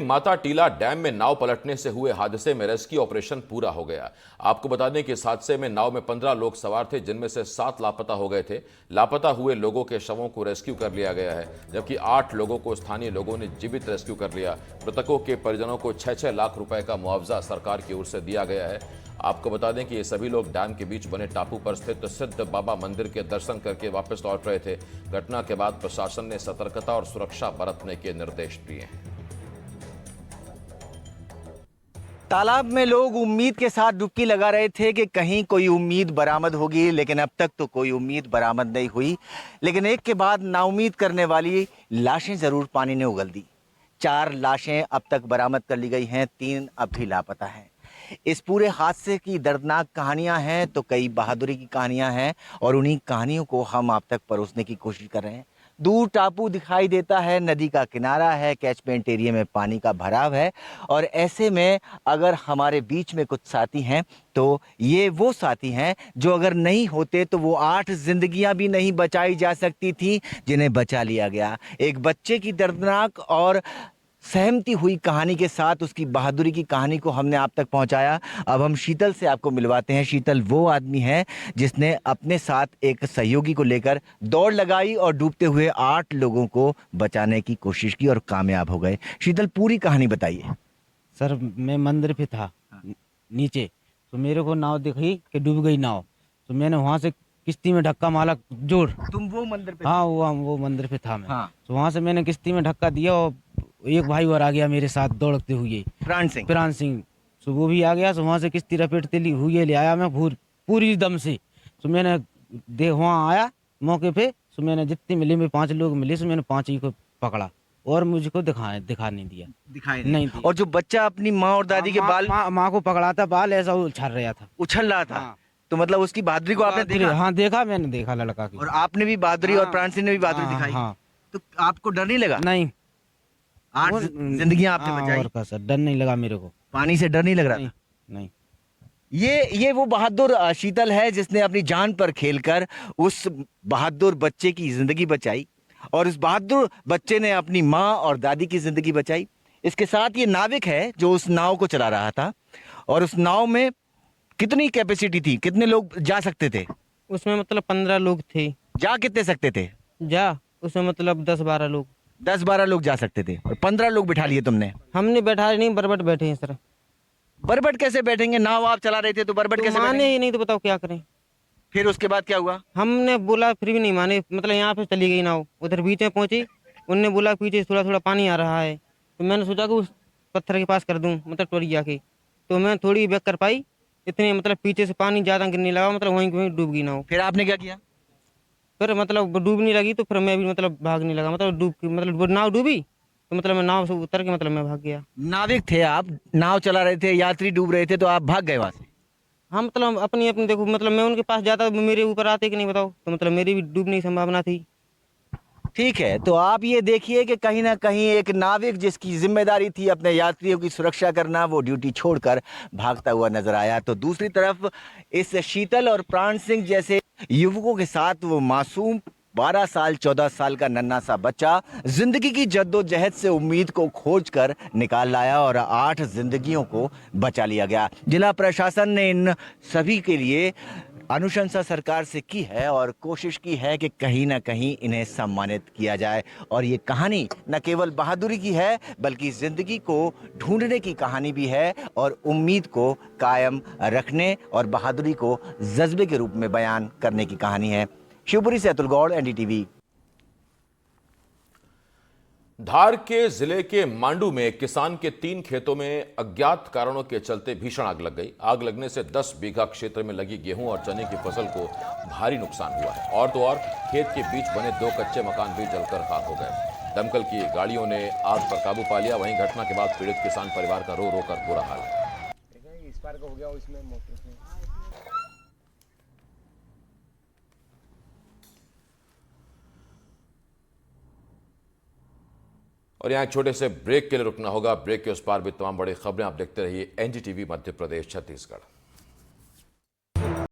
Mata Tila dam में नाव पलटने से हुए हादसे में रेस्क्यू ऑपरेशन पूरा हो गया। आपको बता दें कि इस हादसे में नाव में 15 लोग सवार थे, जिनमें से 7 लापता हो गए थे। लापता हुए लोगों के शवों को रेस्क्यू कर लिया गया है, जबकि 8 लोगों को स्थानीय लोगों ने जीवित रेस्क्यू कर लिया। मृतकों के परिजनों को 6-6 लाख रुपए का मुआवजा सरकार की ओर से दिया गया है। आपको बता दें कि ये सभी लोग डैम के बीच बने टापू पर स्थित सिद्ध बाबा मंदिर के दर्शन करके वापस लौट रहे थे। घटना के बाद प्रशासन ने सतर्कता और सुरक्षा बरतने के निर्देश दिए हैं। तालाब में लोग उम्मीद के साथ डुबकी लगा रहे थे कि कहीं कोई उम्मीद बरामद होगी, लेकिन अब तक तो कोई उम्मीद बरामद नहीं हुई। लेकिन एक के बाद नाउम्मीद करने वाली लाशें ज़रूर पानी ने उगल दी। 4 लाशें अब तक बरामद कर ली गई हैं, 3 अब भी लापता हैं। इस पूरे हादसे की दर्दनाक कहानियां हैं तो कई बहादुरी की कहानियां हैं, और उन्हीं कहानियों को हम आप तक परोसने की कोशिश कर रहे हैं। दूर टापू दिखाई देता है, नदी का किनारा है, कैचमेंट एरिया में पानी का भराव है, और ऐसे में अगर हमारे बीच में कुछ साथी हैं तो ये वो साथी हैं जो अगर नहीं होते तो वो 8 जिंदगियां भी नहीं बचाई जा सकती थी जिन्हें बचा लिया गया। एक बच्चे की दर्दनाक और सहमती हुई कहानी के साथ उसकी बहादुरी की कहानी को हमने आप तक पहुंचाया। अब हम शीतल से आपको मिलवाते हैं। शीतल वो आदमी है जिसने अपने साथ एक सहयोगी को लेकर दौड़ लगाई और डूबते हुए 8 लोगों को बचाने की कोशिश की और कामयाब हो गए। शीतल, पूरी कहानी बताइए। सर, मैं मंदिर पे था नीचे, तो मेरे को नाव दिखी कि डूब गई नाव, तो मैंने वहाँ से किश्ती में धक्का मारा जोर। तुम वो मंदिर पे? हाँ, वो मंदिर पे था मैं। हाँ। तो वहाँ से मैंने किश्ती में धक्का दिया और एक भाई और आ गया मेरे साथ दौड़ते हुए, प्राण सिंह। तो वो भी आ गया, तो वहाँ से किश्ती रपेटते हुए ले आया मैं पूरी दम से। तो मैंने वहाँ आया मौके पे, तो मैंने जितनी मिली में 5 लोग मिले, तो मैंने 5 ही को पकड़ा और मुझको दिखा नहीं दिया। दिखाई नहीं दिया। और जो बच्चा अपनी माँ और दादी के बाल, माँ को पकड़ा था, बाल ऐसा उछल रहा था। हाँ। तो मतलब उसकी बहादुरी को आपने देखा? हाँ, देखा, मैंने देखा लड़का की। और आपने भी बहादुरी, और प्राण सिंह ने भी बहादुरी दिखाई। हाँ। तो आपको डर नहीं लगा? नहीं। 8 जिंदगियां आपने बचाई। और का सर, डर नहीं लगा मेरे को। पानी से डर नहीं लग रहा था? नहीं। ये वो बहादुर शीतल है जिसने अपनी जान पर खेलकर उस बहादुर बच्चे की जिंदगी बचाई, और उस बहादुर बच्चे ने अपनी माँ और दादी की जिंदगी बचाई। इसके साथ ये नाविक है जो उस नाव को चला रहा था, और उस नाव में कितनी कैपेसिटी थी, कितने लोग जा सकते थे? उसमें मतलब 15 लोग थे। जा कितने सकते थे? उसमें मतलब 10-12 लोग। 10-12 लोग जा सकते थे, और 15 लोग बिठा लिए तुमने? हमने बैठा नहीं, बरबट बैठे हैं सर। बरबट कैसे बैठेंगे? नाव आप चला रहे थे तो बरबट कैसे माने बैठेंगे? ही नहीं तो बताओ क्या करें। फिर उसके बाद क्या हुआ? हमने बोला, फिर भी नहीं माने। मतलब यहाँ पे चली गई नाव, उधर बीच में पहुंची, उनने बोला पीछे थोड़ा थोड़ा पानी आ रहा है, तो मैंने सोचा कि उस पत्थर के पास कर दूं, मतलब टोरिया के। तो मैं थोड़ी बैक कर पाई, इतने मतलब पीछे से पानी ज्यादा गिरने लगा, मतलब वहीं डूब गई नाव। फिर आपने क्या किया? फिर मतलब डूबने लगी तो फिर मैं भी मतलब भागने लगा, मतलब नाव डूबी तो मतलब मैं नाव से उतर के मतलब मैं भाग गया। नाविक थे आप, नाव चला रहे थे, यात्री डूब रहे थे, तो आप भाग गए वहां से? हाँ, मतलब अपनी देखो, मतलब मैं उनके पास जाता मेरे ऊपर आते कि नहीं बताओ, तो मतलब मेरी भी डूबने की संभावना थी। ठीक है, तो आप ये देखिए कि कहीं ना कहीं एक नाविक जिसकी जिम्मेदारी थी अपने यात्रियों की सुरक्षा करना, वो ड्यूटी छोड़कर भागता हुआ नजर आया। तो दूसरी तरफ इस शीतल और प्राण सिंह जैसे युवकों के साथ वो मासूम 12 साल 14 साल का नन्हा सा बच्चा जिंदगी की जद्दोजहद से उम्मीद को खोज कर निकाल लाया, और 8 जिंदगियों को बचा लिया गया। जिला प्रशासन ने इन सभी के लिए अनुशंसा सरकार से की है और कोशिश की है कि कहीं ना कहीं इन्हें सम्मानित किया जाए। और ये कहानी न केवल बहादुरी की है, बल्कि जिंदगी को ढूंढने की कहानी भी है, और उम्मीद को कायम रखने और बहादुरी को जज्बे के रूप में बयान करने की कहानी है। शिवपुरी से अतुल गौड़, एनडीटीवी। धार के जिले के मांडू में किसान के 3 खेतों में अज्ञात कारणों के चलते भीषण आग लग गई। आग लगने से 10 बीघा क्षेत्र में लगी गेहूं और चने की फसल को भारी नुकसान हुआ है। और तो और खेत के बीच बने 2 कच्चे मकान भी जलकर खाक हो गए। दमकल की गाड़ियों ने आग पर काबू पा लिया। वहीं घटना के बाद पीड़ित किसान परिवार का रो रो कर बुरा हाल है। इस बार का हो गया, उसमें और यहाँ एक छोटे से ब्रेक के लिए रुकना होगा। ब्रेक के उस पार भी तमाम बड़ी खबरें आप देखते रहिए एनडीटीवी मध्य प्रदेश छत्तीसगढ़।